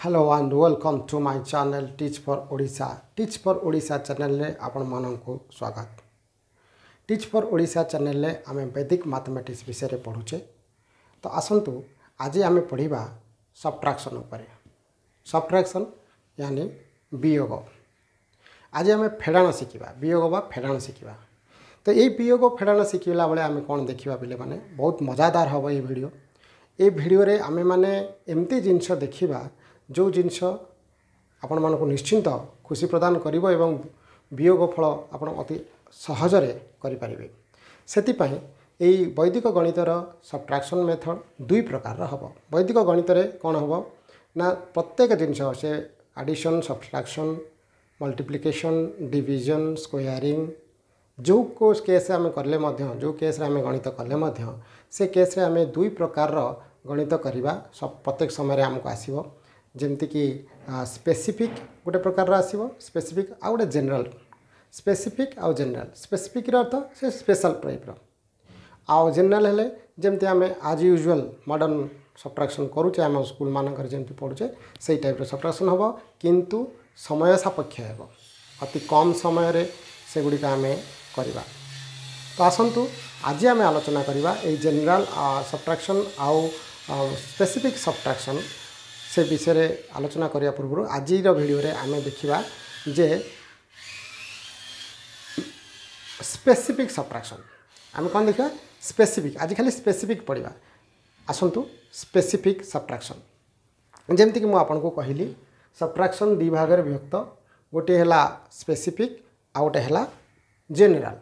Hello and welcome to my channel Teach for Odisha. Teach for Odisha channel ले आपण माननकु स्वागत. Teach for Odisha channel ले आमे वैदिक मैथमेटिक्स विषय रे पढुचे. तो आसंतु आज आमे पढिबा सबट्रैक्शन उपरे. सबट्रैक्शन यानी वियोग. आज आमे फेडाण शिखिबा. वियोग बा फेडाण शिखिबा. तो ये वियोग फेडाण शिखिला बेले आमे कोन देखिबा बिले माने बहुत मजादार हबो ये वीडियो. ये वीडियो रे आमे माने एम्ति जिंस देखिबा जो जिनस आपण मानक निश्चिंत खुशी प्रदान करिवो एवं वियोग फल आपण अति सहजरे करि परिबे. सेति पई एई वैदिक गणितर सबट्रैक्शन मेथड दुई प्रकार हबो. वैदिक गणित रे कोन हबो ना प्रत्येक जिनस से addition subtraction multiplication division squaring जो को केस आमे करले मध्य जो केस रे आमे गणित करले मध्य से केस रे आमे दुई प्रकार गणित करिबा सब प्रत्येक समय रे हमको आसीबो. जेमती कि स्पेसिफिक गोटे प्रकार आसीबो स्पेसिफिक आ गोटे जनरल स्पेसिफिक आ जनरल स्पेसिफिक अर्थ से स्पेशल टाइप रो आ जनरल हेले जेमती आमे आज यूजुअल मॉडर्न सबट्रैक्शन करूचे आम स्कूल मानकर जेमती पढुचे सेही टाइप रो सबट्रैक्शन हबो किंतु समय सापेक्ष हेबो अति कम समय रे से गुडी का आमे करबा. तो आसंतु आज आमे आलोचना करबा a general subtraction uh specific subtraction से विषय रे आलोचना करिया पूर्व आज वीडियो रे आमे देखिबा जे स्पेसिफिक सबट्रैक्शन आमे कोन देखिबा स्पेसिफिक आज खाली स्पेसिफिक पढ़िबा. आसंतु स्पेसिफिक सबट्रैक्शन जेमति कि मु आपन को कहिली सबट्रैक्शन दि भाग रे विभक्त गोटे हला स्पेसिफिक आ गोटे हला जनरल.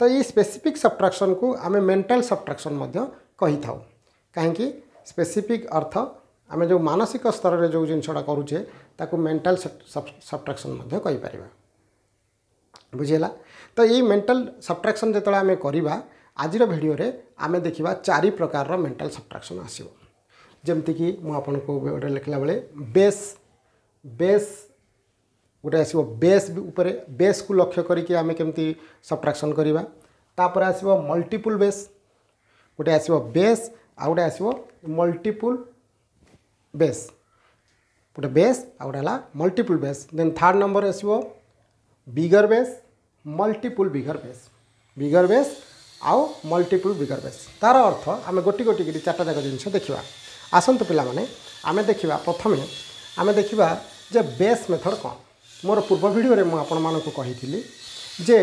तो ये स्पेसिफिक सबट्रैक्शन को आमे मेंटल सबट्रैक्शन मध्य कहि थाउ काहे कि स्पेसिफिक अर्थ आमे जो मानसिक स्तर रे जो जिनसडा करूचे ताकू मेंटल सबट्रैक्शन मध्य कहि परिबा. बुझिला. तो ये मेंटल सबट्रैक्शन जेतले आमे करिबा आजिर वीडियो रे आमे देखिबा चारि प्रकार रो मेंटल सबट्रैक्शन आसीबो. जेमति कि मु आपन को गोटे लिखला बेले बेस गोटे आसीबो बेस ऊपर बेस को लक्ष्य करिकि आमे केमति सबट्रैक्शन करिबा. तापर आसीबो मल्टीपल बेस गोटे आसीबो बेस आ गोटे आसीबो मल्टीपल बेस गोटे बेस आ गोटे हला multiple base. Then third number आसीबो bigger base multiple bigger base आउ मल्टीपल बिगर बेस. तार अर्थ आमे गोटी गोटी कि चारटा जाक जिनिस देखिबा. आसंतु पिला माने आमे देखिबा प्रथमे आमे देखिबा जे बेस मेथड कोन. मोर पूर्व वीडियो रे मु आपन मानको को कहिथिली जे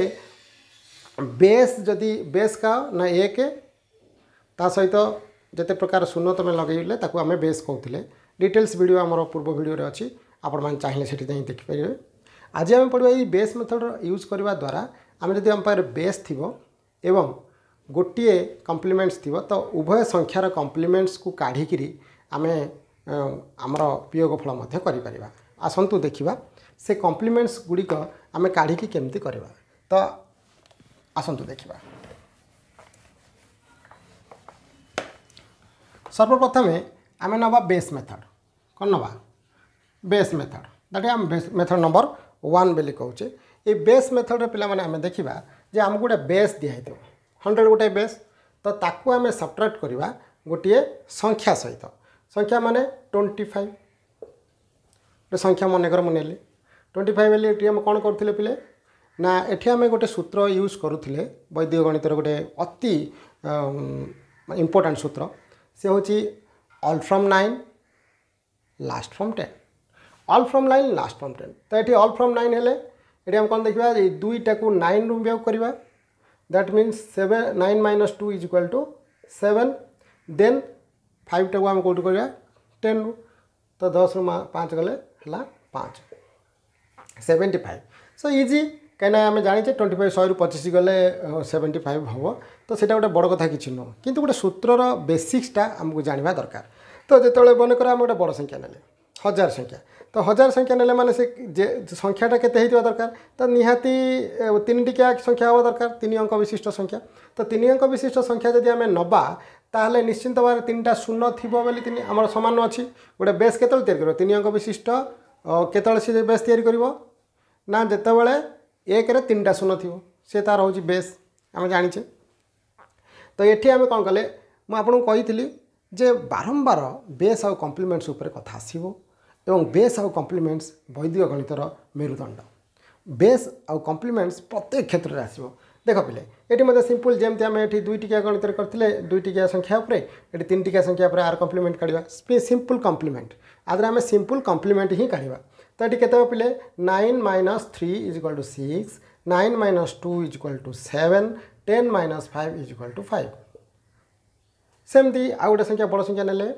बेस जदि बेस का ना एक ता सहित जते प्रकार शून्य तमे लगेइले ताकू आमे बेस कहउथिले. डिटेल्स वीडियो हमर पूर्व वीडियो रे अछि आपण मान चाहिले सेठी जाई देखि परिबे. आज आमे पढिबा ई बेस मेथड यूज करबा द्वारा आमे जदि हम पारे बेस थिबो एवं गोटिए कॉम्प्लीमेंट्स थिबो तो उभय संख्यार कॉम्प्लीमेंट्स को काढी किरी आमे हमर वियोग फल मध्य करि परिबा. आसंतु देखिबा से कॉम्प्लीमेंट्स गुडी को आमे काढी कि केमति करबा. तो आसंतु देखिबा. सर्वप्रथम आमे नबा बेस मेथड कोन नबा बेस मेथड दैट आम बेस मेथड नंबर 1 बेले कहूचे. ए बेस मेथड रे पिला माने आमे देखिबा जे हम गोटे बेस दिया हेतो 100 गोटे बेस तो ताकू आमे सबट्रैक्ट करबा गोटिए संख्या सहित. संख्या माने 25 गोटे संख्या मन कर मनेले 25 बेले एटी हम कोन करथिले पिले ना एठी आमे गोटे सूत्र यूज करूथिले वैदिक गणित रे गोटे अति इंपोर्टेंट सूत्र से होची all from 9 last from 10 all from 9 last from 10. तो ये ऑल फ्रॉम 9 हेले ये हम कौन देखा दुईटा को 9 रु वियोग करवा दैट मीन्स 9 - 2 = 7. देन 5 टा को हम कौट करवा 10 रु तो 10 रु 5 गले हला 5 75. सो इजी कहीं आम जाने 25 100 रु 25 गले 75 हम तो सेटा गोटे बड़ कथा कि नुह कि गोटे सूत्रर बेसिक्सटा आमको जानवा दरकार. तो जो मनकर आम गोटे बड़ संख्या ने 1000 संख्या तो 1000 संख्या ने माने से संख्याटा केते हेतिबा दरकार तो निहाती 3 टिका संख्या हवा दरकार 3 अंक विशिष्ट संख्या. तो 3 अंक विशिष्ट संख्या जदि आम नबा ताहले निश्चिंत भाव 3टा शून्य थिबो बोली 3 हमर समान अछि. गोटे बेस केतल तयार करिवो 3 अंक विशिष्ट केतल से बेस तयार करिवो ना जेतेबेले 1 रे 3टा शून्य थिबो से तार होची बेस आम जानिछे. तो एठी आम कौन कले मु आपन कहिथिली जे बारंबार बेस आ कॉम्प्लीमेंट्स ऊपर कथा आसीबो एवं बेस आउ कम्प्लीमेंट्स वैदिक गणितर मेरुदंड बेस आउ कम्प्लीमेंट्स प्रत्येक क्षेत्र में आसो देख पिले ये मतलब सिंपल जमती आम ये दुई टिकिया गणित करते दुई टिकिया संख्या उपर ये तीन टिकिया संख्या पर आर कम्प्लीमेंट काढ़ा सिंपल कम्प्लीमेंट आदि आम सिंपल कम्प्लीमेंट ही काढ़ा तो ये के पिले 9 - 3 = 6 9 - 2 = 7 10 - 5 = 5 सेमती आउ गोटे संख्या बड़ संख्या ने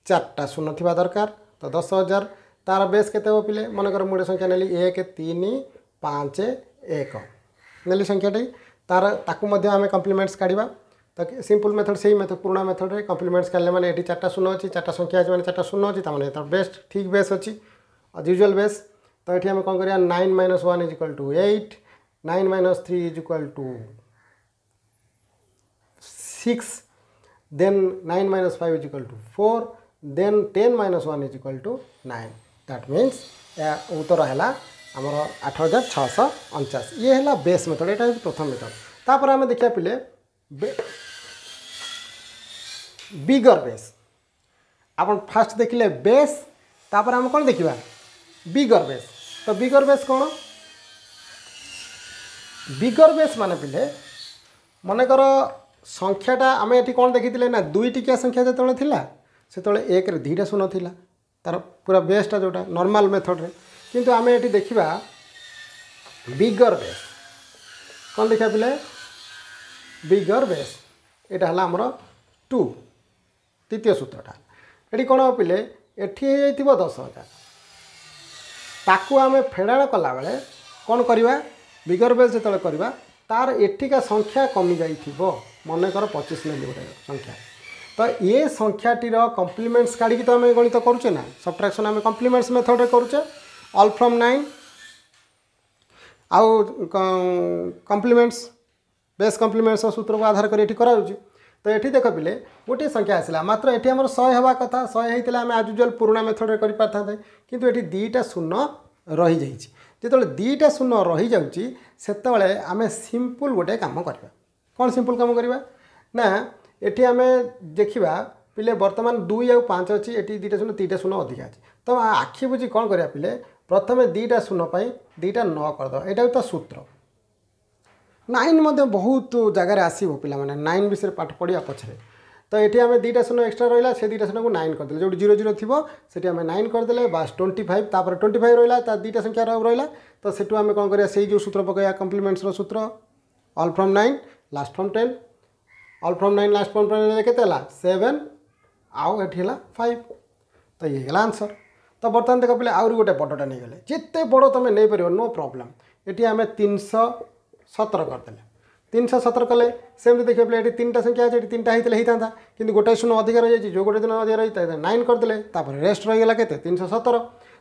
4टा शून्य थी दरकार तो 10,000 तार बेस के पिले मनकर मुझे संख्या नेली 1 3 5 1 नेली संख्याटी तार ताकू आम कम्प्लीमेंट्स काढ़ा तो सिंपल मेथड से ही मेथड पुराना मेथड रे कम्प्लीमेंट्स काढ़ले मैंने ये 4टा शून्य अच्छी 4टा संख्या अच्छी मैंने 4टा शून्य अच्छी तमाने तो बेस्ट ठीक बेस अच्छी यूजुअल बेस तो ये आम कौन करिया 9 - 1 = 8 9 - 3 = 6 then 9 - 5 = 4 then 10 - 1 = 9 दैट मीन्स उत्तर है आमर 8649 ये है बेस मेथड यहाँ प्रथम मेथड तापर आम देखा पिले बिगर बेस आप फास्ट देखिले बेस तापर आम कौन देखा बिगर बेस तो बिगर बेस कौन बिगर बेस माने पिले मनकर संख्याटा आम ये कौन देखी ना दुई टिकिया संख्या जो से एक रे 2टा शून्य थिला तार पूरा बेसटा जोटा नॉर्मल मेथड रे किंतु आम ये देखा बिगर बेस कौन देखा पिले बिगर बेस यहाँ है आमर 2 तृतीय सूत्रटा ये कौन हम पिले एठी 10,000 ताकू आम फेड़ाण कला बेले कौन करवा बिगर बेस जो करवा तार एठिका संख्या कमी जाइथिबो मनकर 25 मिली गोटे संख्या तो ये संख्याटीर कम्प्लीमेंट्स काढ़ी तो आम गणित करुचे ना सबट्रैक्शन आम कम्प्लीमेंट्स मेथड रे करुचे ऑल फ्रॉम 9 आउ कम्प्लीमेंट्स बेस कम्प्लीमेंट्स सूत्र को आधार कर कराऊँ तो ये देख पिले गोटे संख्या आसला मात्र ये आम 100 हवा कथा 100 होता आम आज यूजुअल पुराना मेथड रे करि पारथांते किंतु ये 2टा शून्य रही जाइए जो 2टा शून्य रही जाउची सेतबेले आम सिंपल गोटे काम करवा कौन सिंपल काम करवा ना ये आम देखा पिले बर्तमान 2 और 5 अच्छी ये 2टा शून्य 3टा शून्य अधिक अच्छी तो आखि बुझी कौन करा पिले प्रथम 2टा शून्य 2टा 9 करद यहाँ तो सूत्र 9 बहुत जगार आसो पिला 9 विषय पाठ पढ़ा पछे तो ये आम 2टा शून्य एक्सट्रा रहा से 2टा शून्य को 9 करदे जो 0 0 थी से आम 9 करदे बास 25 तापर 25 रहा 2टा संख्या रहा तो सेठू आम कौन करा से जो सूत्र पकड़ा कम्प्लीमेंट्स सूत्र all from 9 last from 10 all from 9 last from 10 के 7 आउ ये 5 तो ये है आंसर तो बर्तमान देख पे आउरी गोटे बड़टा नहीं गले जिते बड़ तुम नहीं पार नो प्रॉब्लम ये आम 317 करदे 317 कले सेमती देखिए पे ये 3टा संख्या अच्छे 3टा होता कि गोटे शून्य अधिक रही जो गोटे दिन अधिक रही 9 करदे रेस्ट रहीगला के 317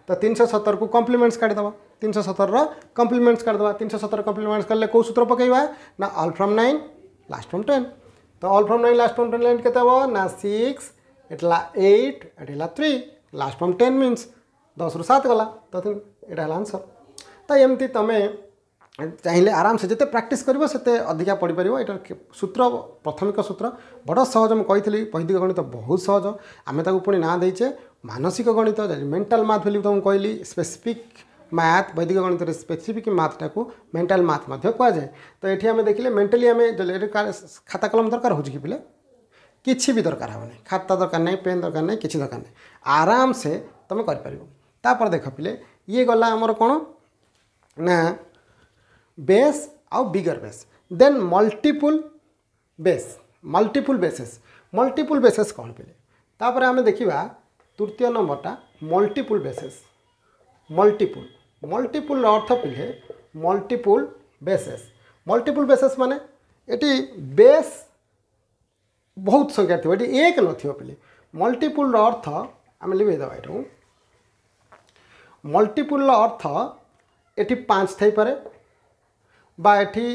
तो 317 को कम्प्लीमेंट्स काढ़ीदे 317 कम्प्लीमेंट्स काढ़ीदे 317 कम्प्लीमेंट्स कले कौ सूत्र पकईवा ना ऑल फ्रॉम 9 लास्ट फ्रॉम 10 तो all from 9 last from 10 line के ना 6 एटला 8 एटला 3 लास्ट फ्रॉम 10 मीन्स 10 ରୁ 7 गला तो यहाँ है आंसर तो एमती तुम्हें चाहिए आराम से जिते प्रैक्टिस करिवो सेते अधिका पढ़ी पारिवो एटा सूत्र प्राथमिक सूत्र बड़ सहज मुझे कही वैदिक गणित बहुत सहज आम ताको पुणी ना देचे मानसिक गणित मेंटल मैथ बोली तुमको कहली स्पेसिफिक मैथ वैदिक गणित स्पेसिफिक मैथटा को मेंटल मैथ कहुए तो ये आम देखिले मेंटली आम खाता कलम दरकार हो कि पिले किसी भी दरकार हेनी खाता दरकार नहीं पेन दरकार नहीं किसी दरकार नहीं आराम से तुम कर देख पिले ये गला आमर कौन ना बेस आउ बिगर बेस देन मल्टीपुल बेसेस कौन पिले तापर आम देखा तृतीय नंबरटा मल्टीपुल बेसेस मल्टीपुल अर्थ पिले मल्टीपुल बेसेस माने ये बेस बहुत संख्या थी ये एक न पिले मल्टीपुल अर्थ आम लिखेदेवा ये मल्टीपुल अर्थ ये 5 थी पारे बा एठी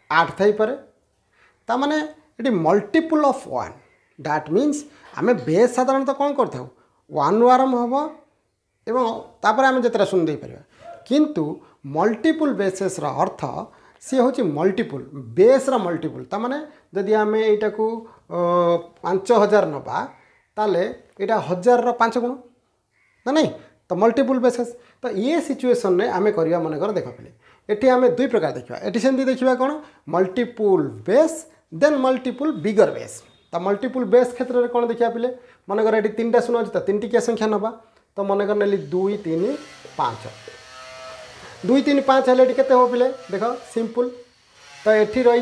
8 थी पारे तामाने ये मल्टीपुल ऑफ 1 दैट मीन्स आम बेस साधारणतः कौन करता 1 रू आरंभ हम एवं तापर आम जितना शून्य दे पार किंतु मल्टीपुल बेसेस अर्थ सी हूँ मल्टीपुल बेस मल्टीपुल तामाने जदि आम यहाँ को 5000 नवा ताले यहाँ 1000 5 गुण ना नहीं तो मल्टीपुल बेसेस तो ये सिचुएशन में आम करवा मनकर देख पे ये आम दुई प्रकार देखा ये सेमती देखा कौन मल्टीपुल बेस देन मल्टीपुल बिगर बेस तो मल्टीपुल बेस क्षेत्र में कौन देखा पे मनकर ये 3टा शून्य अच्छी तो 3 टिकिया संख्या नवा तो मनकर नेली 2 3 5 2 3 5 हेल्ले के पे देख सिंपल तो ये रही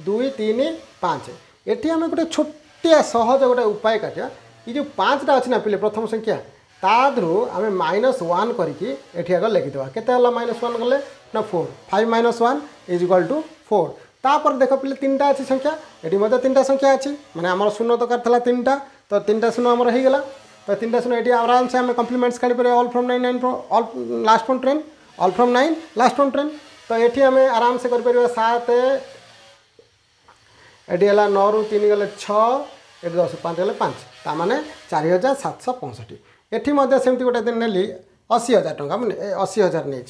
2 3 5 ये आम गोटे छोटिया सहज गोटे उपाय काटिया ये जो 5टा अच्छी ना पे प्रथम संख्या तादू आम -1 करके आगे लिखिदेवा केते -1 गले ना 4 5 -1 इज इक्वल टू 4 तापर देख पे 3टा अच्छी संख्या ये 3टा संख्या अच्छी माने आम शून्य दरकार था 3टा तो 3टा शून्य आमर हो गला तो 3टा शून्य ये आराम से आम कम्प्लीमेंट्स काढ़ी पारे all from 9 all last from 10 all from 9 last from 10 तो ये आम आराम से कर 7 ये 9 रु 3 गले 6 ये 10 5 गले 5 ताने 4765 एठी मध्य सेमती गोटे दिन नेली 80,000 टंका मैंने 80,000 नहीं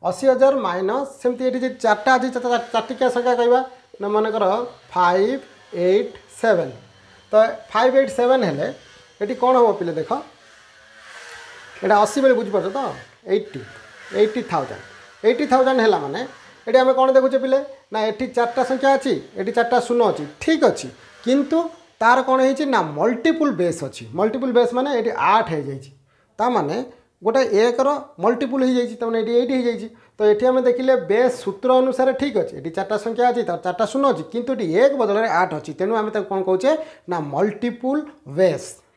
80,000 माइनस सेमती ये 4टा अच्छी 4टिकिया संख्या कहवा ना मनकर 5 8 7 तो 5 8 7 हेले ये कौन हम पे देख यहाँ 80 बेले बुझीपार तो 80,000 है माने ये आम कौन देखुचे पे ना ये 4टा संख्या अच्छी ये 4टा शून्य अच्छी ठीक अच्छी किंतु तार कौन है ना मल्टीपुल बेस अच्छी मल्टीपुल बेस माने ये 8 हो जाए माने गोटे 1 मल्टीपुल हो जाए ये 8 हो तो ये आम देखिले बेस सूत्र अनुसार ठीक अच्छे ये 4टा संख्या अच्छी तो 4टा शून्य अच्छी किंतु ये 1 बदल 8 अच्छी तेणु आम कौन कहे ना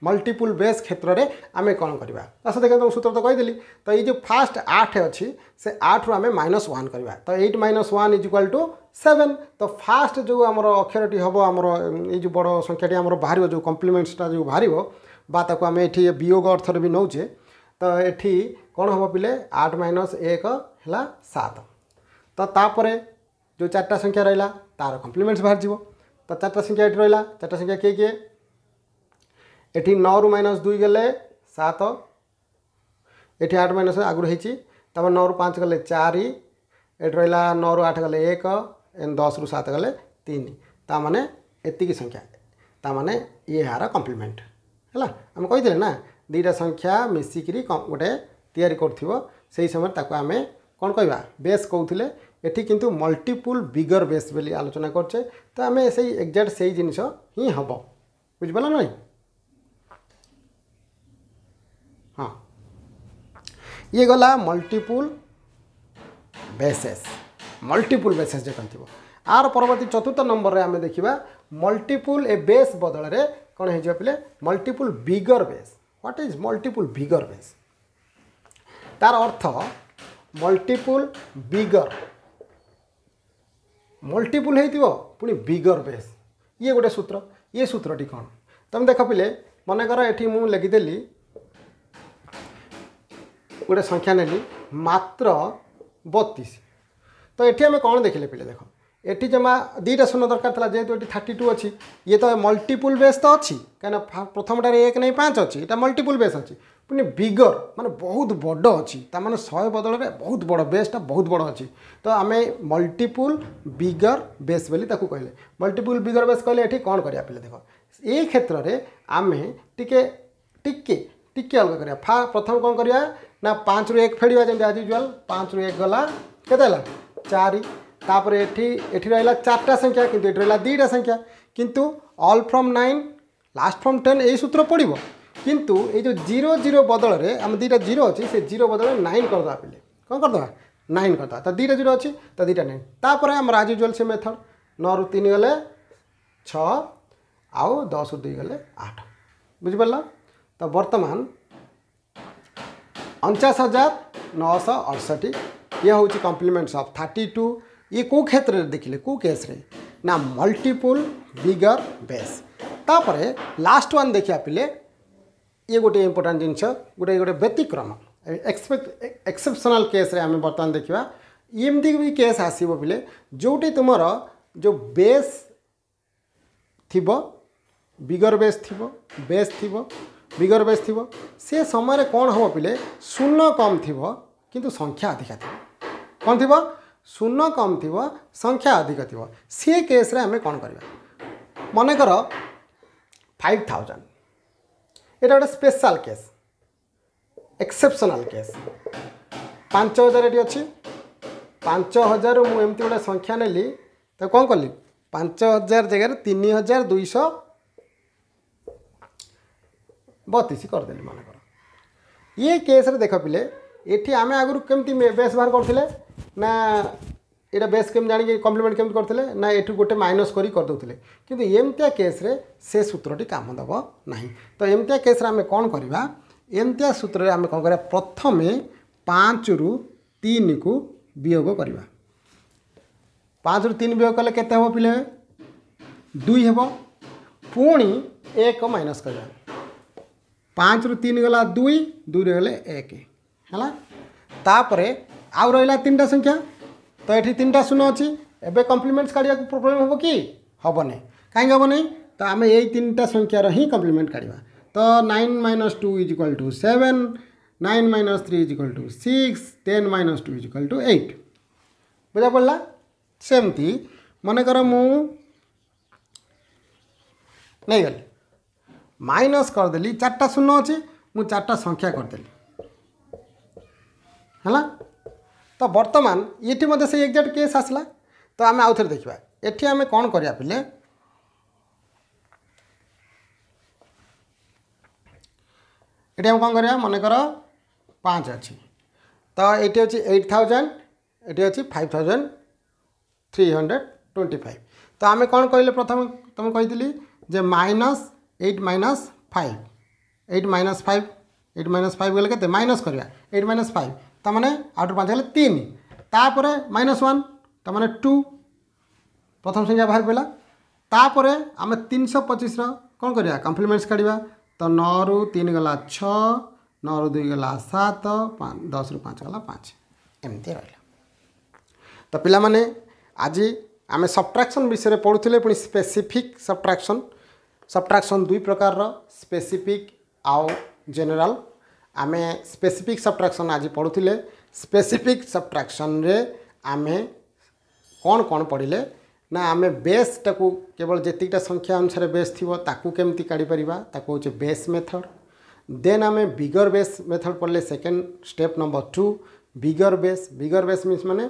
मल्टीपुल बेस क्षेत्र में आम कौन करवा आस देखिए तुम सूत्र तो कहीदेली तो ये जो फास्ट 8 अच्छी से 8 रु आम -1 करवा तो 8 - 1 इज इक्वल टू 7 तो फास्ट जो आम अक्षरटी हम आमर ये जो बड़ संख्याटी आम बाहर जो कम्प्लीमेंट्सटा जो बाहर बात आम ये वियोग अर्थर भी नौचे तो ये कौन हम पे 8 - 1 है 7 तो तापर जो 4टा संख्या रहा तार कम्प्लीमेंट्स बाहर जीव तो 4टा संख्या ये रहा 4टा संख्या किए किए ये 9 रु -2 गले 7 ये 8 माइनस आगुरी होती 9 रु 5 गले 4 ये रहा 9 रु 8 गले 1 10 रु 7 गले 3 ताने एतिकी संख्या ताने ये यार कम्प्लीमेंट है आम कही ना 2टा संख्या मिसिकी गोटे तैयारी कर समय आम कौन कहवा बेस कहते ये किंतु मल्टीपुल बिगर बेस बोली आलोचना करचे तो आम से एक्जाक्ट से जिनस ही हम बुझिपाल ना हाँ ये गला मल्टीपुल बेसेस जो कहते आर परवर्ती 4th नंबर रे आम देखा मल्टीपुल ए बेस बदल रे कौन हो पे multiple bigger base what is multiple bigger base तार अर्थ मल्टीपुल बिगर मल्टीपुल हो पुणी बिगर बेस ये गोटे सूत्र ये सूत्रटी कौन तुम देख पे मनकर ये मुझे लिखिदेली गोटे संख्या नेली मात्र 32 तो ये आम कौन देखिले पे देख ये जमा 2टा शून्य दरकार था जेहेतु ये 32 अच्छी ये तो मल्टीपुल बेस तो अच्छी कहीं प्रथमटार 1 नहीं 5 अच्छी यहाँ मल्टीपुल बेस अच्छी पुणी बिगर माने बहुत बड़ अच्छी ताने 100 बदल में बहुत बड़ बेसटा बहुत बड़ अच्छी तो आम मल्टीपुल बिगर बेस बोली कहले मल्टीपुल बिगर बेस कहले ये कौन करा पे देख ये क्षेत्र में आम टिके टिके टिके अलग करा प्रथम कौन करा ना 5 रु 1 फेड़ा जमी आज यूजुआल 5 रु 1 गला केते 4 तापर ये रहा 4टा संख्या किंतु ये रहा 2टा संख्या किंतु ऑल फ्रॉम 9 लास्ट फ्रॉम 10 यही सूत्र पड़ो किंतु ये जो 0 0 बदल में आम 2टा 0 अच्छी से 0 बदल में 9 करदे पे कौन करदे 9 करदे तो 2टा 0 अच्छी तो 2टा 9 तापर आम आज यूजुआल से मेथड 9 रु 3 गले 6 आउ 10 रु 2 गले 8 बुझिपार तो बर्तमान 49,968 ये हूँ कम्प्लीमेंट्स ऑफ 32 ये कौ क्षेत्र में देखिले कौ केस रे ना मल्टीपुल बिगर बेस तापर लास्ट वन देखा पे ये गोटे इंपोर्टेंट जिनस गोटे गोटे व्यतिक्रम एक्सेप्शनल केस रे आम बर्तमान देखा एमती भी केस आसो पे जोटी तुमर जो बेस थी बिगर बेस थी बेस थी बिगर बेस थी से समय कौन हम पे शून्य कम थी किंतु संख्या अधिका थी कौन थी शून्य कम थी संख्या अधिक थी सी केस रे आम कौन करवा मनकर 5,000 এটা গোटे स्पेशल केस एक्सेप्शनल केस 5000 ये अच्छी 5000 मुझे एमती गोटे संख्या नेली तो कौन कली 5000 जगह 3232 करदेली मानकर ये केस रे देख पिले ये आम आगुरी केमती बेस बाहर करते ना यहाँ बेस केम जाणी कम्प्लीमेंट केमती करते ना ये गोटे माइनस करदे कि एमतिया केस रे से सूत्रटी काम दब ना तो एमतिया केस रे आम कौन करवा एमतिया सूत्र आम कौन कर प्रथम 5 रु 3 को वियोग करवा 5 रु 3 वियोग कले केते हम पिले 2 हेब पुणी 1 माइनस करवा 5 रु 3 गला 2 2 रे गले 1 है तापरे आउ रहा 3टा संख्या तो ये 3टा शून्य अच्छी एवं कम्प्लीमेंट्स काढ़ा प्रोब्लेम हम कि हम नहीं कहीं हम नहीं तो आम यही 3टा संख्यार ही कम्प्लीमेंट काढ़ा तो 9 - 2 = 7 9 - 3 = 6 10 - 2 = 8 बुझा पड़ा सेमती मनकर मु नहीं गली माइनस करदेली 4टा शून्य अच्छी मुझे 4टा संख्या करदेली है तो बर्तमान ये मत से एक्जाक्ट केस आसला तो आम आउ थे देखा ये आम कौन करा पिले ये आम कौन करा मनकर 5 अच्छी तो ये अच्छी 8000 ये अच्छी 5325 तो आम कौन कहले प्रथम तुम कही जे -8 - 5 8 - 5 8 - 5 गले के माइनस करवा 8 - 5 ताने 8 रु 5 गले 3 तापर -1 ताने 2 प्रथम संख्या बाहर पड़ा तापर आम 325 कौन करिया कम्प्लीमेंट्स काढ़ा तो 9 रु 3 गला 6 9 रु 2 गला 7 10 रु 5 गला 5 एमती रहा तो पिला माने आज आम सब्ट्रैक्शन विषय पढ़ुले पुणी स्पेसिफिक सब्ट्रैक्शन 2 प्रकार स्पेसिफिक आउ जनरल आमे स्पेसिफिक सब्ट्रैक्शन आज पढ़ुले स्पेसिफिक सब्ट्रैक्शन रे आमे कौन कौन पढ़िले ना आमे बेस टाकू केवल जेतिकटा संख्या अनुसार बेस थिबो ताकू केमती काढ़ी परिबा ताकू होचे बेस मेथड देन आमे बिगर बेस मेथड पढ़ले सेकेंड स्टेप नंबर 2 बिगर बेस मीन्स माने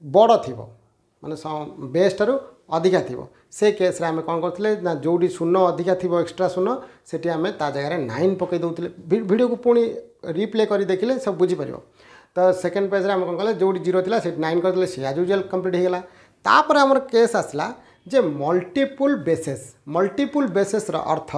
बड़ थिबो माने बेस टारू अधिका थिबो से केस रे आमे कौन करथिले ना जोडी शून्य अधिका थिबो एक्स्ट्रा शून्य सेठी आमे ता जगह 9 पकई दउथिले वीडियो को पुणी रिप्ले करी देखिले सब बुझी परिबो तो सेकेंड पेज रे आमे कौन कले जोडी 0 थिला सेठी 9 करथिले से एज यूजुअल कंप्लीट हो गला तापर हमर केस आसला जे मल्टीपल बेसेस रा अर्थ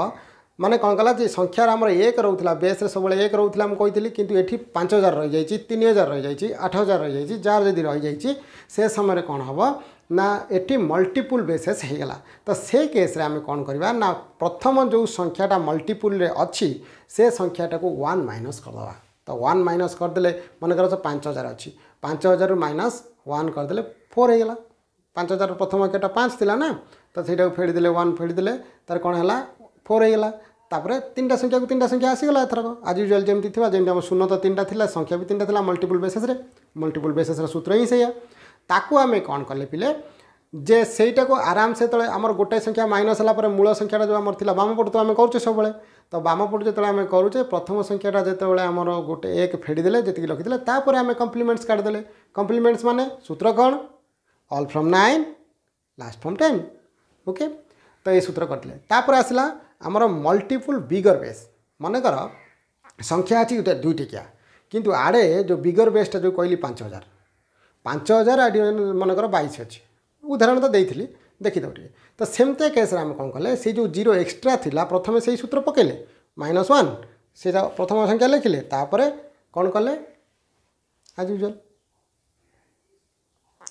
माने कौन कला जे संख्यार आमर 1 रहउथिला बेस रे सबले 1 रहउथिला हम कहितली किंतु एठी 5000 रहि जाईची 3000 रहि जाईची 8000 रहि जाईची जार जदी रहि जाईची से समय रे कोन हबो ना एटी मल्टीपल बेसेस हो गला तो से केस रे आमे कौन करवा ना प्रथम जो संख्याटा मल्टीपल रे अच्छी से संख्याटा को 1 माइनस करदवा तो 1 माइनस करदेले मन कर 5000 अच्छी 5000 - 1 करदेले 4 हो गला 5000 प्रथम अंकटा 5 थिला ना तो सेटा को फेड़ी देले 1 फेड़ी देले तार कोन हला 4 हो गला तापर 3टा संख्या को 3टा संख्या आसीगला एथरक आज यूजुअल जेमती थिबा जेमती हम शून्य तो 3टा थिला संख्या भी 3टा थिला मल्टीपल बेसिस रे सूत्र ही सैया ताकू आमे कौन कले पिले जे सेटा को आराम से तले आमर गोटे संख्या माइनस हला पर मूल संख्याटा जो आमर थिला बाम पट तो आमे करूचे सब बेले तो बाम पट जेतले आमे करूचे प्रथम संख्याटा जेतले आमर गोटे 1 फेडी देले जेतिकी लखि देले तापर आमे कम्प्लीमेंट्स काढ देले कम्प्लीमेंट्स माने सूत्र कोन all from 9 last from 10 okay तो ये सूत्र करथिले तापर आसला आमर मल्टीपल बिगर बेस माने कर संख्या अछि दुईटी क्या किंतु आड़े जो बिगर बेसटा जो कहली 5000 आड़ी मनकर 22 अच्छी उदाहरण तो देती देखीद तो सेमती केस आम कौन कले से जो 0 एक्सट्रा थिला प्रथम से सूत्र पकेले -1 से प्रथम संख्या लिखिले तापर कौन कले आज यूजुअल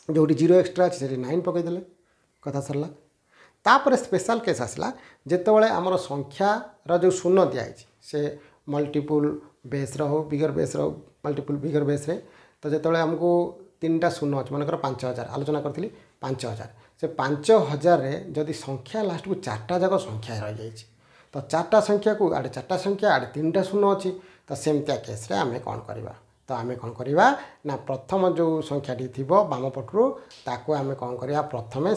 जो 0 एक्सट्रा अच्छे से 9 पकईदे कथा सरला तापर स्पेशल केस आसला जितेबाला आमर संख्यार जो शून्य दिखाई से मल्टीपल बेस हो बिगर बेस मल्टीपल बिगर बेस तो जितेबाला आमको 3टा शून्य अच्छे मनकर 5000 आलोचना करी 5000 से 5000 जदि संख्या लास्ट को 4टा जाक संख्या रही जाए तो 4टा संख्या को आड़े 4टा संख्या आड़े 3टा शून्य अच्छी तो सेमतिया केस रे आमे कौन करवा तो आमे कौन करवा ना प्रथम जो संख्याटी थी बाम पटरू ताको आमे कौन करवा प्रथमे